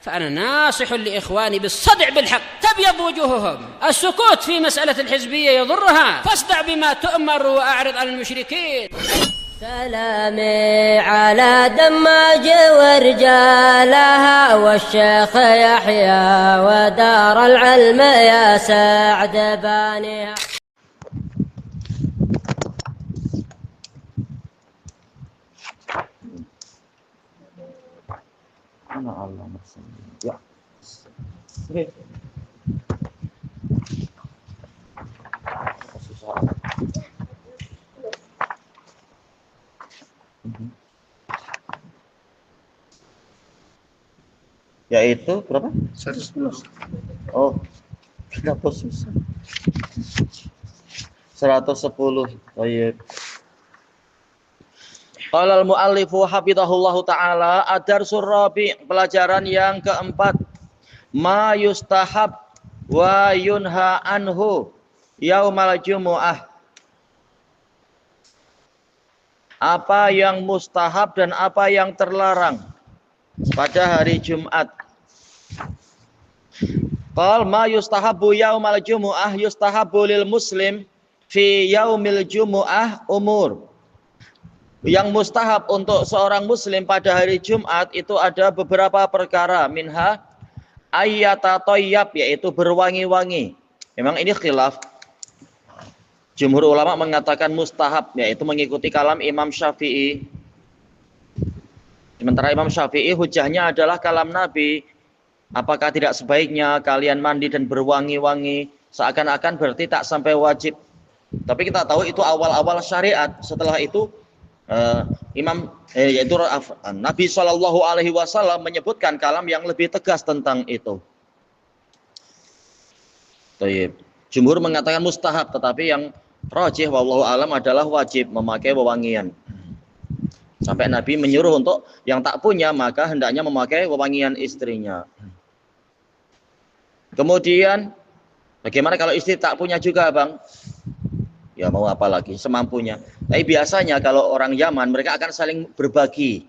فأنا ناصح لإخواني بالصدع بالحق تبيض وجوههم. السكوت في مسألة الحزبية يضرها، فاصدع بما تؤمر وأعرض عن المشركين. سلامي على دماج ورجالها والشيخ يحيى ودار العلم يا سعد بانيها. Yaitu berapa? 110. Oh, kenapa susah? 110. Baik. Qala al-muallifu hafizahullahu taala ad-darsul rabi', pelajaran yang keempat, ma yustahab wa yunha anhu yaumal jumu'ah. Apa yang mustahab dan apa yang terlarang pada hari Jumat. Qal ma yustahabu yaumal jumu'ah yustahabu lil muslim fi yaumil jumu'ah umur. Yang mustahab untuk seorang muslim pada hari Jumat itu ada beberapa perkara. Minha ayyata toyyab, yaitu berwangi-wangi. Memang ini khilaf. Jumhur ulama mengatakan mustahab, yaitu mengikuti kalam Imam Syafi'i. Sementara Imam Syafi'i hujahnya adalah kalam Nabi. Apakah tidak sebaiknya kalian mandi dan berwangi-wangi? Seakan-akan berarti tak sampai wajib. Tapi kita tahu itu awal-awal syariat. Setelah itu yaitu Nabi Shallallahu Alaihi Wasallam menyebutkan kalam yang lebih tegas tentang itu. Jumhur mengatakan mustahab, tetapi yang rajih wallahu alam adalah wajib memakai wewangian. Sampai Nabi menyuruh untuk yang tak punya maka hendaknya memakai wewangian istrinya. Kemudian bagaimana kalau istri tak punya juga, Bang? Ya mau apa lagi, semampunya. Tapi biasanya kalau orang Yaman mereka akan saling berbagi,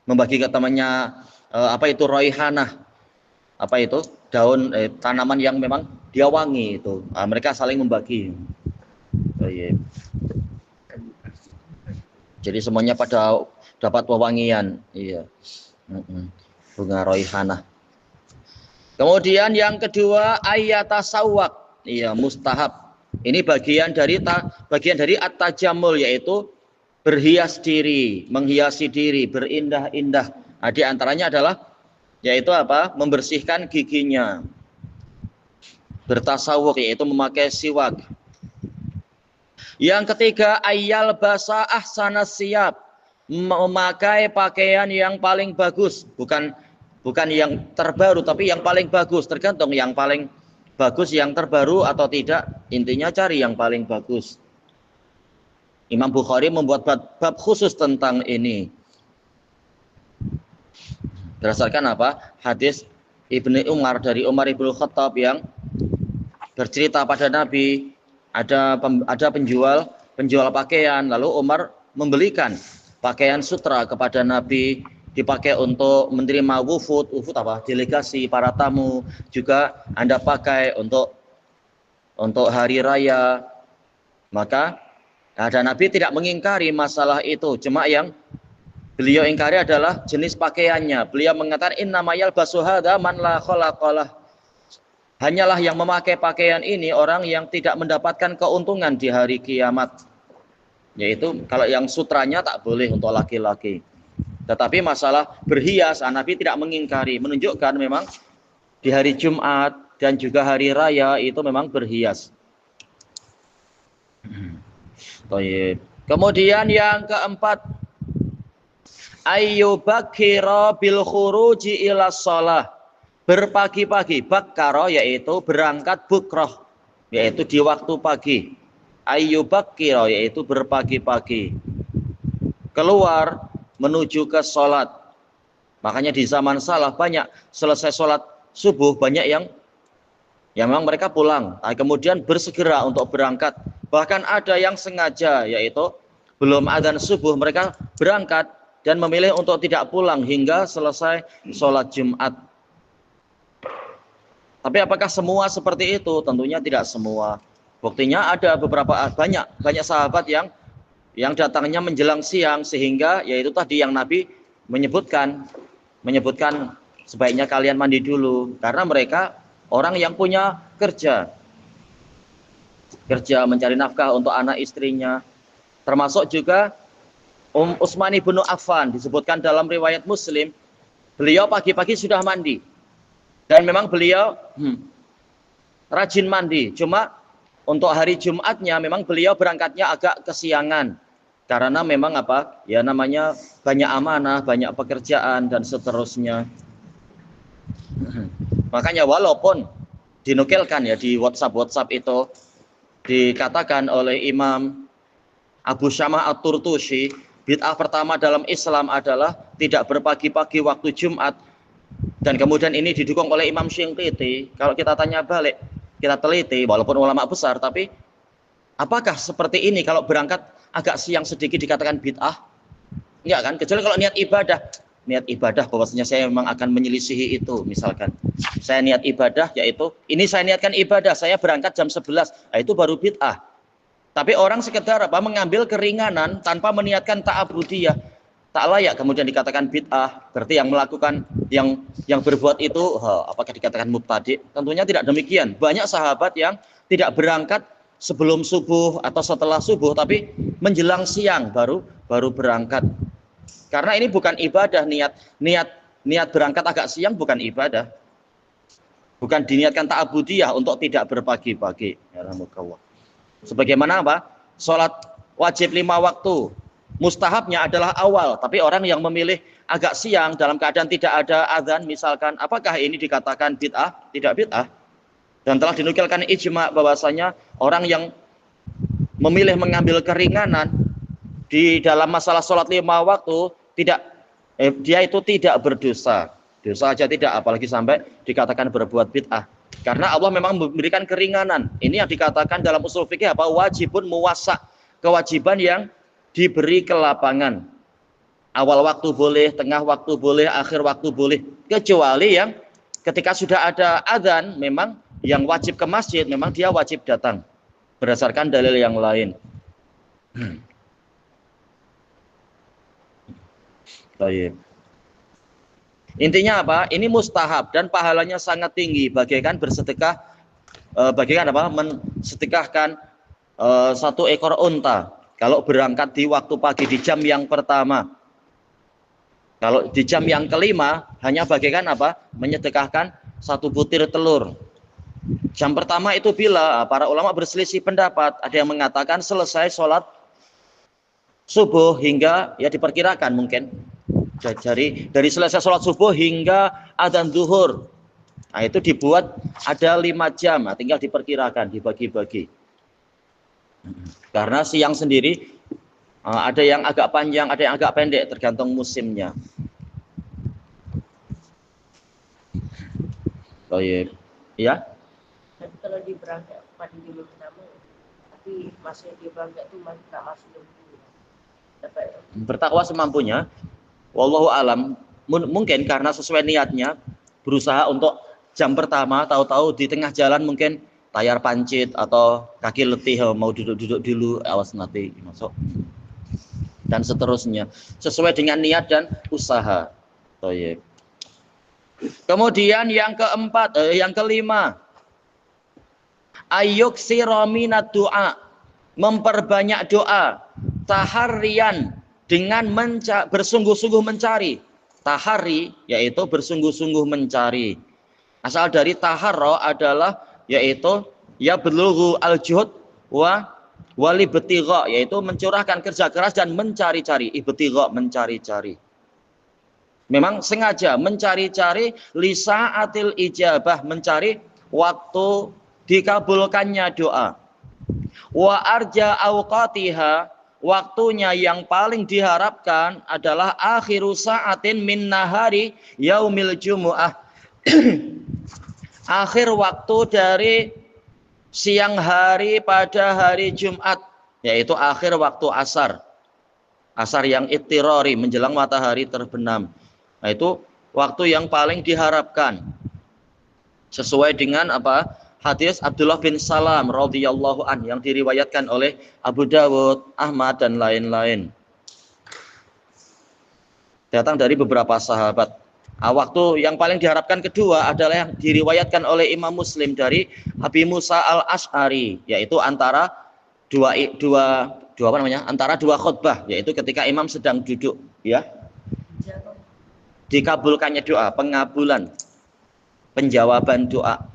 membagi ke temannya apa itu raihanah, apa itu daun tanaman yang memang dia wangi itu. Mereka saling membagi. Oh, iya. Jadi semuanya pada dapat wewangian, iya. Bunga raihanah. Kemudian yang kedua ayatasawwak, iya mustahab. Ini bagian dari at-tajammul, yaitu berhias diri, menghiasi diri, berindah-indah. Nah, di antaranya adalah yaitu apa? Membersihkan giginya. Bertasawuk, yaitu memakai siwak. Yang ketiga ayyal basa ahsanas siyab, memakai pakaian yang paling bagus, bukan yang terbaru tapi yang paling bagus, tergantung yang paling bagus yang terbaru atau tidak, intinya cari yang paling bagus. Imam Bukhari membuat bab khusus tentang ini. Berdasarkan apa? Hadis Ibnu Umar dari Umar Ibnu Khattab yang bercerita pada Nabi ada penjual pakaian, lalu Umar membelikan pakaian sutra kepada Nabi, dipakai untuk menerima wufud apa? Delegasi para tamu, juga Anda pakai untuk hari raya. Maka ada Nabi tidak mengingkari masalah itu, cuma yang beliau ingkari adalah jenis pakaiannya. Beliau mengatakan innamayal basuhada man la khalaqalah. Hanyalah yang memakai pakaian ini orang yang tidak mendapatkan keuntungan di hari kiamat. Yaitu kalau yang sutranya tak boleh untuk laki-laki. Tetapi masalah berhias, Nabi tidak mengingkari, menunjukkan memang di hari Jumat dan juga hari raya itu memang berhias. Kemudian yang keempat, ayyubakira bil khuruji ila shalah, berpagi-pagi. Bakkara yaitu berangkat, bukroh yaitu di waktu pagi. Ayyubakira yaitu berpagi-pagi, keluar menuju ke sholat. Makanya di zaman salaf banyak selesai sholat subuh banyak yang memang mereka pulang, kemudian bersegera untuk berangkat. Bahkan ada yang sengaja, yaitu belum adzan subuh mereka berangkat dan memilih untuk tidak pulang hingga selesai sholat Jumat. Tapi apakah semua seperti itu? Tentunya tidak semua. Buktinya ada beberapa banyak sahabat yang datangnya menjelang siang, sehingga yaitu tadi yang Nabi menyebutkan sebaiknya kalian mandi dulu karena mereka orang yang punya kerja mencari nafkah untuk anak istrinya. Termasuk juga Utsman ibnu Affan, disebutkan dalam riwayat Muslim, beliau pagi-pagi sudah mandi dan memang beliau rajin mandi. Cuma untuk hari Jumatnya memang beliau berangkatnya agak kesiangan karena memang ya namanya banyak amanah, banyak pekerjaan dan seterusnya. Makanya walaupun dinukilkan ya di WhatsApp itu dikatakan oleh Imam Abu Syamah At-Turtusi, bid'ah pertama dalam Islam adalah tidak berpagi-pagi waktu Jumat, dan kemudian ini didukung oleh Imam Syinqiti. Kalau kita tanya balik, kita teliti, walaupun ulama besar, tapi apakah seperti ini kalau berangkat agak siang sedikit dikatakan bid'ah? Enggak kan? Kecuali kalau niat ibadah bahwasanya saya memang akan menyelisihi itu. Misalkan saya niat ibadah, yaitu ini saya niatkan ibadah, saya berangkat jam 11, nah itu baru bid'ah. Tapi orang sekedar mengambil keringanan tanpa meniatkan ta'abudiyah, tak layak kemudian dikatakan bid'ah. Berarti yang melakukan yang berbuat itu apakah dikatakan mubtadi'? Tentunya tidak demikian. Banyak sahabat yang tidak berangkat sebelum subuh atau setelah subuh, tapi menjelang siang baru berangkat. Karena ini bukan ibadah, niat berangkat agak siang bukan ibadah. Bukan diniatkan ta'abudiyah untuk tidak berpagi-pagi. Sebagaimana sholat wajib 5 waktu, mustahabnya adalah awal, tapi orang yang memilih agak siang dalam keadaan tidak ada azan misalkan, apakah ini dikatakan bid'ah? Tidak bid'ah. Dan telah dinukilkan ijma bahwasanya orang yang memilih mengambil keringanan di dalam masalah sholat 5 waktu dia itu tidak berdosa. Dosa aja tidak, apalagi sampai dikatakan berbuat bid'ah. Karena Allah memang memberikan keringanan. Ini yang dikatakan dalam usul fikih wajibun muwassa', kewajiban yang diberi kelapangan. Awal waktu boleh, tengah waktu boleh, akhir waktu boleh. Kecuali yang ketika sudah ada azan, memang yang wajib ke masjid, memang dia wajib datang berdasarkan dalil yang lain. Baik. Intinya apa? Ini mustahab dan pahalanya sangat tinggi, bagaikan bersedekah, mensedekahkan 1 ekor unta. Kalau berangkat di waktu pagi di jam yang pertama. Kalau di jam yang kelima hanya bagaikan menyedekahkan 1 butir telur. Jam pertama itu bila para ulama berselisih pendapat. Ada yang mengatakan selesai sholat subuh hingga diperkirakan mungkin dari selesai sholat subuh hingga adzan zuhur. Nah, itu dibuat ada 5 jam, tinggal diperkirakan, dibagi-bagi. Karena siang sendiri ada yang agak panjang, ada yang agak pendek, tergantung musimnya. Oh iya, ya. Tapi kalau di berangkat pada dulu pertama, tapi masih di berangkat itu tak masuk dulu. Bertakwa semampunya. Wallahu alam, mungkin karena sesuai niatnya berusaha untuk jam pertama, tahu-tahu di tengah jalan mungkin tayar pancit atau kaki letih, mau duduk-duduk dulu, awas nanti masuk dan seterusnya, sesuai dengan niat dan usaha. Baik. Kemudian yang kelima, ayyuksira minad du'a, memperbanyak doa, taharriyan, dengan bersungguh-sungguh mencari. Tahari yaitu bersungguh-sungguh mencari. Asal dari taharra adalah yaitu belughu al-juhd walibtigha, yaitu mencurahkan kerja keras dan mencari-cari. Ibtigha, mencari-cari. Memang sengaja mencari-cari lisa'atil ijabah, mencari waktu dikabulkannya doa. Wa arja awqatiha, waktunya yang paling diharapkan adalah akhiru sa'atin min nahari yaumil jumu'ah. Akhir waktu dari siang hari pada hari Jumat, yaitu akhir waktu asar. Asar yang ittirari, menjelang matahari terbenam. Nah, itu waktu yang paling diharapkan. Sesuai dengan apa? Hadis Abdullah bin Salam radhiyallahu an yang diriwayatkan oleh Abu Dawud, Ahmad dan lain-lain. Datang dari beberapa sahabat. Waktu yang paling diharapkan kedua adalah yang diriwayatkan oleh Imam Muslim dari Abi Musa al-Ash'ari, yaitu antara antara dua khutbah, yaitu ketika imam sedang duduk, ya. Dikabulkannya doa, pengabulan, penjawaban doa.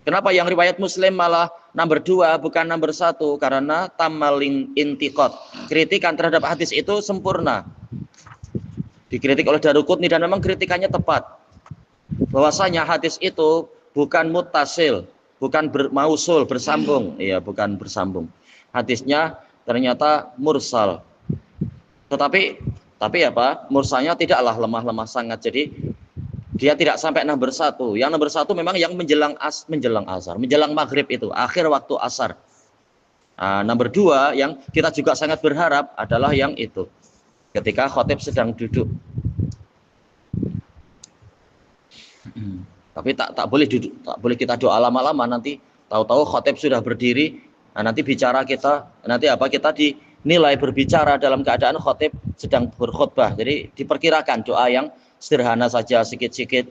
Kenapa yang riwayat Muslim malah nomor 2 bukan nomor 1? Karena tamalin intiqad. Kritikan terhadap hadis itu sempurna. Dikritik oleh Daruqutni dan memang kritikannya tepat. Bahwasanya hadis itu bukan muttasil, bukan mausul, bersambung. Iya, bukan bersambung. Hadisnya ternyata mursal. Tetapi apa? Mursalnya tidaklah lemah-lemah sangat. Jadi dia tidak sampai nomor 1. Yang nomor 1 memang yang menjelang asar, menjelang maghrib itu, akhir waktu asar. Nomor 2 yang kita juga sangat berharap adalah yang itu, ketika khotib sedang duduk. Tapi tak boleh duduk, tak boleh kita doa lama-lama, nanti tahu-tahu khotib sudah berdiri. Nanti bicara kita, kita dinilai berbicara dalam keadaan khotib sedang berkhutbah. Jadi diperkirakan doa yang sederhana saja, sikit-sikit.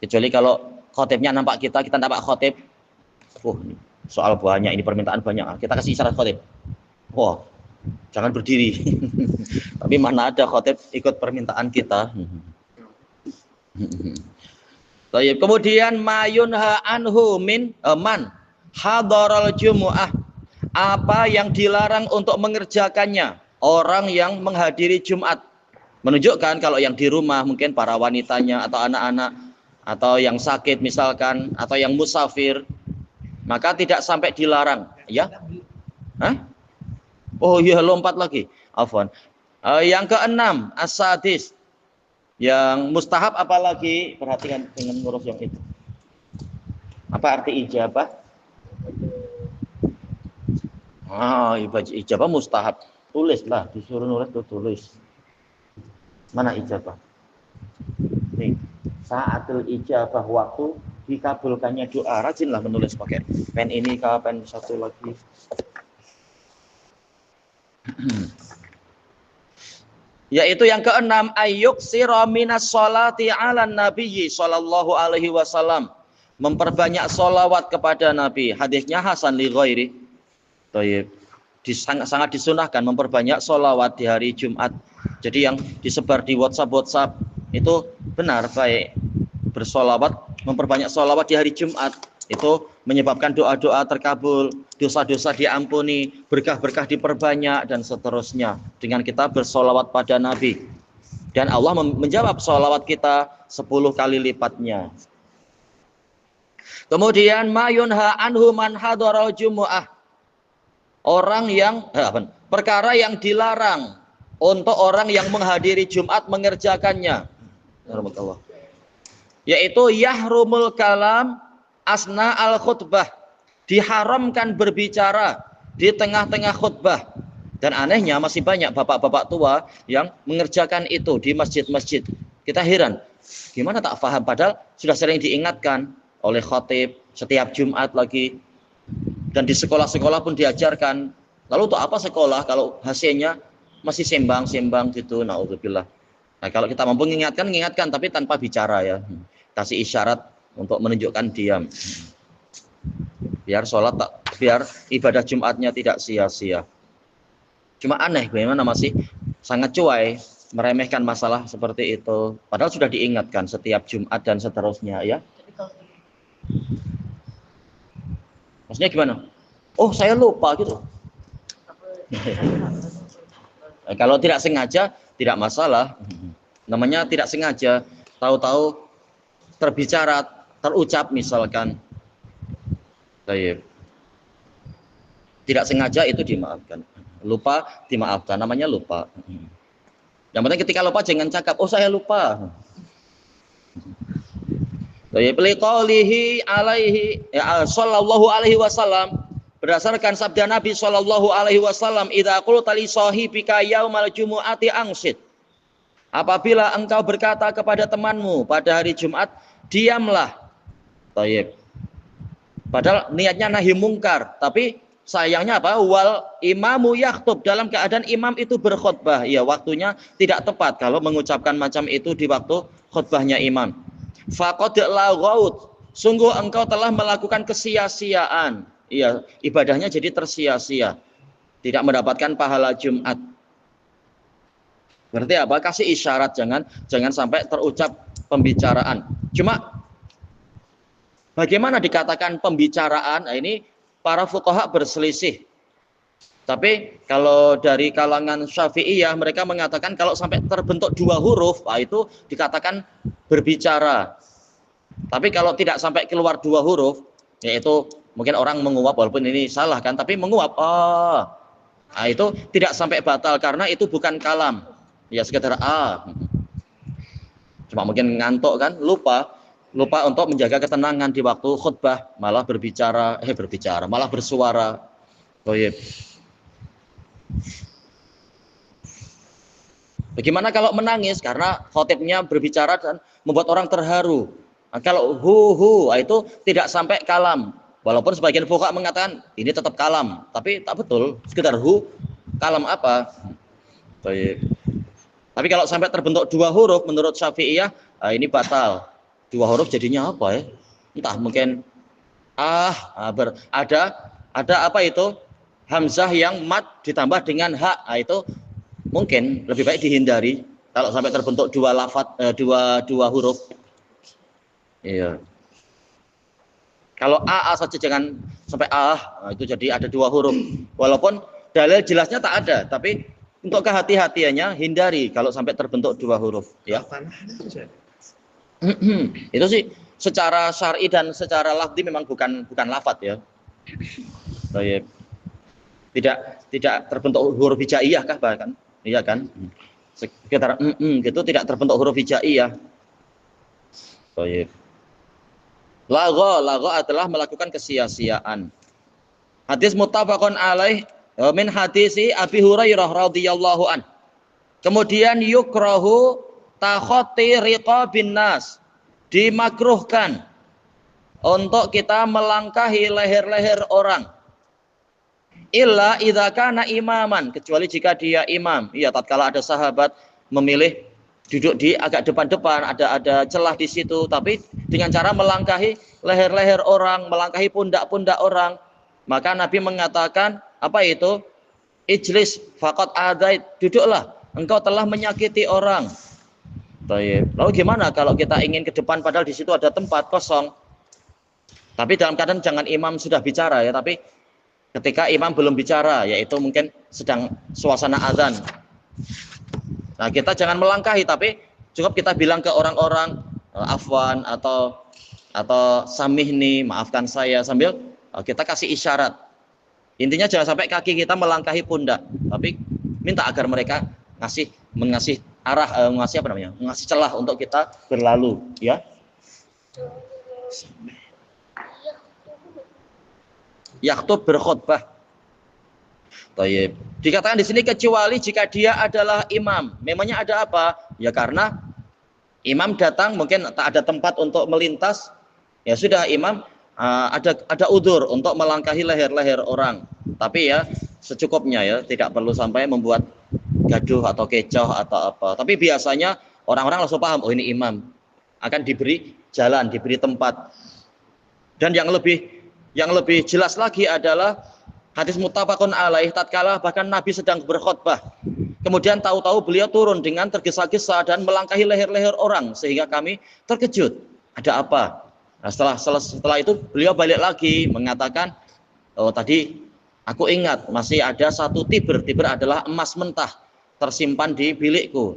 Kecuali kalau khotibnya nampak kita nampak khotib. Soal banyak, ini permintaan banyak. Kita kasih isyarat khotib. Wah, jangan berdiri. Tapi mana ada khotib ikut permintaan kita. Kemudian mayunha anhu min man hadaral jumu'ah. Apa yang dilarang untuk mengerjakannya orang yang menghadiri Jumat. Menunjukkan kalau yang di rumah mungkin para wanitanya atau anak-anak atau yang sakit misalkan atau yang musafir, maka tidak sampai dilarang, ya. Oh iya, lompat lagi. Afwan. Yang keenam, as-sadis. Yang mustahab apalagi, perhatikan dengan ngurus yang itu. Apa arti ijabah? Ijabah mustahab. Tulislah, disuruh nulis tulis. Mana ijabah? Nih, saatul ijabah, waktu dikabulkannya doa. Rajinlah menulis pakai pen ini, pen satu lagi. Yaitu yang keenam, ayyuksira minas sholati ala nabiyyi sallallahu alaihi wasallam. Memperbanyak sholawat kepada Nabi. Hadisnya hasan li ghairi. Thayyib. Sangat disunahkan memperbanyak sholawat di hari Jumat. Jadi yang disebar di WhatsApp itu benar, baik. Bersolawat, memperbanyak sholawat di hari Jumat itu menyebabkan doa-doa terkabul, dosa-dosa diampuni, berkah-berkah diperbanyak dan seterusnya dengan kita bersolawat pada Nabi. Dan Allah menjawab sholawat kita 10 kali lipatnya. Kemudian mayunha anhu man hadaral jumu'ah. Orang yang perkara yang dilarang untuk orang yang menghadiri Jumat mengerjakannya. Yaitu yahrumul kalam asna al khutbah. Diharamkan berbicara di tengah-tengah khutbah. Dan anehnya masih banyak bapak-bapak tua yang mengerjakan itu di masjid-masjid. Kita heran, gimana tak paham, padahal sudah sering diingatkan oleh khatib setiap Jumat lagi. Dan di sekolah-sekolah pun diajarkan. Lalu untuk apa sekolah kalau hasilnya masih sembang-sembang gitu, naudzubillah. Nah, kalau kita mampu mengingatkan, tapi tanpa bicara, ya. Kasih isyarat untuk menunjukkan diam. Biar biar ibadah Jumatnya tidak sia-sia. Cuma aneh, bagaimana masih sangat cuai meremehkan masalah seperti itu. Padahal sudah diingatkan setiap Jumat dan seterusnya, ya. Maksudnya gimana? Oh, saya lupa gitu. Kalau tidak sengaja tidak masalah. Namanya tidak sengaja, tahu-tahu terbicara, terucap misalkan. Tidak sengaja itu dimaafkan. Lupa dimaafkan, namanya lupa. Yang penting ketika lupa jangan cakap, oh saya lupa. Liqaulihi alaihi sallallahu alaihi wasallam, berdasarkan sabda Nabi sallallahu alaihi wasallam, idza qulta li sahibika yaumal jumu'ati angsit. Apabila engkau berkata kepada temanmu pada hari Jumat, diamlah. Thayyib. Padahal niatnya nahi mungkar, tapi sayangnya apa? Wal imamu yaktub, dalam keadaan imam itu berkhutbah. Ya, waktunya tidak tepat kalau mengucapkan macam itu di waktu khutbahnya imam. Faqad laghaut, sungguh engkau telah melakukan kesia-siaan. Iya, ibadahnya jadi tersia-sia. Tidak mendapatkan pahala Jumat. Berarti apa? Kasih isyarat, jangan sampai terucap pembicaraan. Cuma bagaimana dikatakan pembicaraan? Nah, ini para fuqaha berselisih. Tapi kalau dari kalangan Syafi'iyah mereka mengatakan kalau sampai terbentuk 2 huruf, itu dikatakan berbicara. Tapi kalau tidak sampai keluar 2 huruf, yaitu mungkin orang menguap, walaupun ini salah kan, tapi menguap, nah, itu tidak sampai batal karena itu bukan kalam. Ya sekedar cuma mungkin ngantuk kan, lupa untuk menjaga ketenangan di waktu khutbah, malah malah bersuara. Thayyib. Bagaimana kalau menangis karena khotibnya berbicara dan membuat orang terharu? Nah, kalau itu tidak sampai kalam. Walaupun sebagian fuqaha mengatakan ini tetap kalam, tapi tak betul. Sekedar kalam apa? Thayyib. Tapi kalau sampai terbentuk 2 huruf menurut Syafi'iyah, ini batal. 2 huruf jadinya apa ya? Entah, mungkin ada apa itu? Hamzah yang mat ditambah dengan hak. Itu mungkin lebih baik dihindari kalau sampai terbentuk 2 lafaz, 2 huruf. Iya. Kalau saja jangan sampai itu jadi ada 2 huruf. Walaupun dalil jelasnya tak ada, tapi untuk kehati-hatiannya hindari kalau sampai terbentuk 2 huruf, ya. Itu sih secara syar'i dan secara lafzi memang bukan lafaz ya. Tidak terbentuk huruf hijaiyah kah bahkan? Iya kan? Sekitar gitu tidak terbentuk huruf hijaiyah. Lagha adalah melakukan kesia-siaan. Hadis muttafaqun alaih min hadisi Abi Hurairah radhiyallahu an. Kemudian yukrahu takhati riqabin nas, dimakruhkan untuk kita melangkahi leher-leher orang. Illa idza kana imaman, kecuali jika dia imam. Iya, tatkala ada sahabat memilih duduk di agak depan-depan, ada celah di situ, tapi dengan cara melangkahi leher-leher orang, melangkahi pundak-pundak orang, maka Nabi mengatakan apa itu? Ijlis faqad adait, duduklah, engkau telah menyakiti orang. Lalu gimana kalau kita ingin ke depan padahal di situ ada tempat kosong? Tapi dalam keadaan jangan imam sudah bicara ya, tapi ketika imam belum bicara, yaitu mungkin sedang suasana azan. Nah, kita jangan melangkahi, tapi cukup kita bilang ke orang-orang afwan atau samihni, maafkan saya, sambil kita kasih isyarat. Intinya jangan sampai kaki kita melangkahi pundak, tapi minta agar mereka mengasih arah, mengasih celah untuk kita berlalu, ya. Yaktub berkhutbah. Tayyib. Dikatakan di sini kecuali jika dia adalah imam. Memangnya ada apa? Ya karena imam datang mungkin tak ada tempat untuk melintas. Ya sudah, imam ada udzur untuk melangkahi leher-leher orang. Tapi ya secukupnya ya, tidak perlu sampai membuat gaduh atau kecoh atau apa. Tapi biasanya orang-orang langsung paham, oh ini imam, akan diberi jalan, diberi tempat. Dan yang lebih jelas lagi adalah hadis muttafaqun alaih, tatkala bahkan Nabi sedang berkhutbah, kemudian tahu-tahu beliau turun dengan tergesa-gesa dan melangkahi leher-leher orang sehingga kami terkejut. Ada apa? Nah, setelah itu beliau balik lagi mengatakan, oh tadi aku ingat masih ada 1 tiber. Tiber adalah emas mentah tersimpan di bilikku.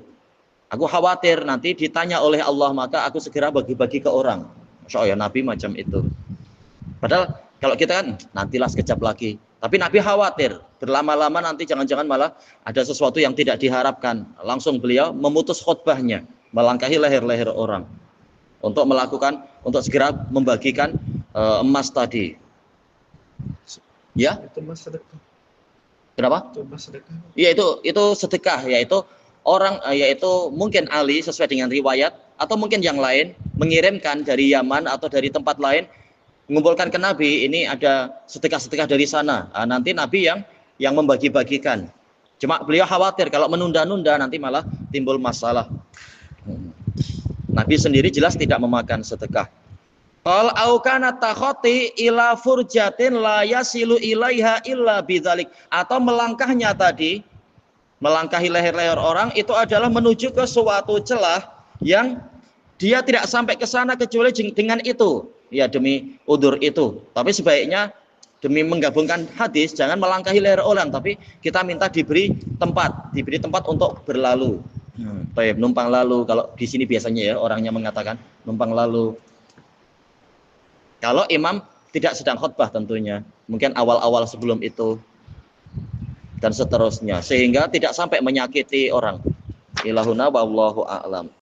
Aku khawatir nanti ditanya oleh Allah, maka aku segera bagi-bagi ke orang. Masya Allah, Nabi macam itu. Padahal kalau kita kan nantilah sekejap lagi. Tapi Nabi khawatir berlama-lama nanti jangan-jangan malah ada sesuatu yang tidak diharapkan. Langsung beliau memutus khutbahnya, melangkahi leher-leher orang untuk segera membagikan emas tadi. Ya? Itu emas sedekah. Kenapa? Itu emas sedekah. Ya itu sedekah, yaitu orang yaitu mungkin Ali sesuai dengan riwayat atau mungkin yang lain mengirimkan dari Yaman atau dari tempat lain mengumpulkan ke Nabi, ini ada sedekah-sedekah dari sana. Nah, nanti Nabi yang membagi-bagikan. Cuma beliau khawatir kalau menunda-nunda nanti malah timbul masalah. Nabi sendiri jelas tidak memakan sedekah. Qal au kana takhati ila furjatin la yasilu ilaiha illa bidzalik, atau melangkahnya tadi, melangkahi leher-leher orang itu adalah menuju ke suatu celah yang dia tidak sampai ke sana kecuali dengan itu. Ya, demi udzur itu. Tapi sebaiknya demi menggabungkan hadis jangan melangkahi leher orang, tapi kita minta diberi tempat untuk berlalu. Baik, numpang lalu. Kalau di sini biasanya ya orangnya mengatakan numpang lalu. Kalau imam tidak sedang khutbah tentunya, mungkin awal-awal sebelum itu dan seterusnya, sehingga tidak sampai menyakiti orang. Ilahuna wallahu a'lam.